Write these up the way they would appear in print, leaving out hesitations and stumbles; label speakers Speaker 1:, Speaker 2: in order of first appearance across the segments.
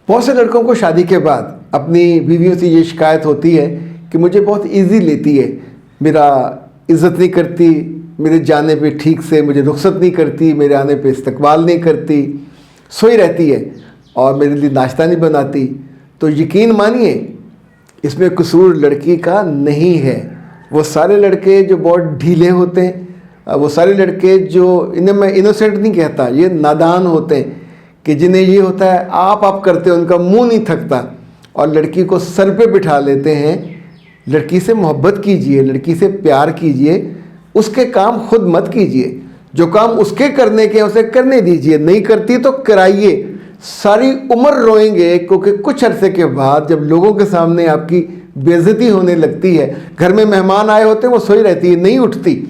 Speaker 1: بہت سے لڑکوں کو شادی کے بعد اپنی بیویوں سے یہ شکایت ہوتی ہے کہ مجھے بہت ایزی لیتی ہے، میرا عزت نہیں کرتی، میرے جانے پہ ٹھیک سے مجھے رخصت نہیں کرتی، میرے آنے پہ استقبال نہیں کرتی، سوئی رہتی ہے اور میرے لیے ناشتہ نہیں بناتی۔ تو یقین مانیے اس میں قصور لڑکی کا نہیں ہے۔ وہ سارے لڑکے جو بہت ڈھیلے ہوتے ہیں، وہ سارے لڑکے جو، انہیں میں انوسینٹ نہیں کہتا، یہ نادان ہوتے ہیں کہ جنہیں یہ ہوتا ہے آپ کرتے ہیں، ان کا منہ نہیں تھکتا اور لڑکی کو سر پہ بٹھا لیتے ہیں۔ لڑکی سے محبت کیجئے، لڑکی سے پیار کیجئے، اس کے کام خود مت کیجئے، جو کام اس کے کرنے کے ہیں اسے کرنے دیجئے، نہیں کرتی تو کرائیے۔ ساری عمر روئیں گے کیونکہ کچھ عرصے کے بعد جب لوگوں کے سامنے آپ کی بے عزتی ہونے لگتی ہے، گھر میں مہمان آئے ہوتے ہیں وہ سوئی رہتی ہے، نہیں اٹھتی۔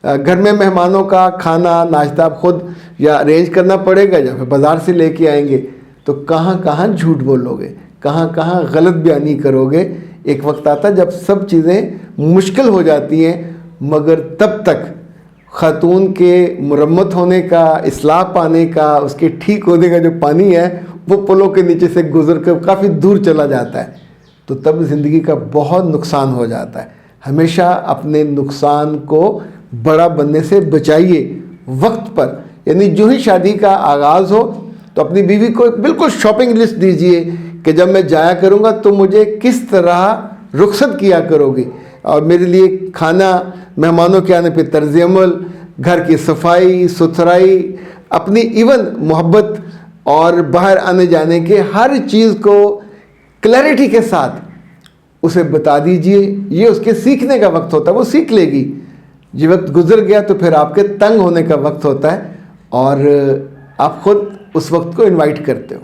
Speaker 1: گھر میں مہمانوں کا کھانا ناشتہ آپ خود یا ارینج کرنا پڑے گا یا پھر بازار سے لے کے آئیں گے، تو کہاں کہاں جھوٹ بولو گے، کہاں کہاں غلط بیانی کرو گے۔ ایک وقت آتا جب سب چیزیں مشکل ہو جاتی ہیں، مگر تب تک خاتون کے مرمت ہونے کا، اصلاح پانے کا، اس کے ٹھیک ہونے کا جو پانی ہے وہ پلوں کے نیچے سے گزر کر کافی دور چلا جاتا ہے، تو تب زندگی کا بہت نقصان ہو جاتا ہے۔ ہمیشہ اپنے نقصان کو بڑا بننے سے بچائیے وقت پر، یعنی جو ہی شادی کا آغاز ہو تو اپنی بیوی کو بالکل شاپنگ لسٹ دیجئے کہ جب میں جایا کروں گا تو مجھے کس طرح رخصت کیا کرو گی، اور میرے لیے کھانا، مہمانوں کے آنے پہ طرز عمل، گھر کی صفائی ستھرائی، اپنی ایون محبت اور باہر آنے جانے کے ہر چیز کو کلیئرٹی کے ساتھ اسے بتا دیجئے۔ یہ اس کے سیکھنے کا وقت ہوتا ہے، وہ سیکھ لے گی۔ یہ وقت گزر گیا تو پھر آپ کے تنگ ہونے کا وقت ہوتا ہے اور آپ خود اس وقت کو انوائٹ کرتے ہو۔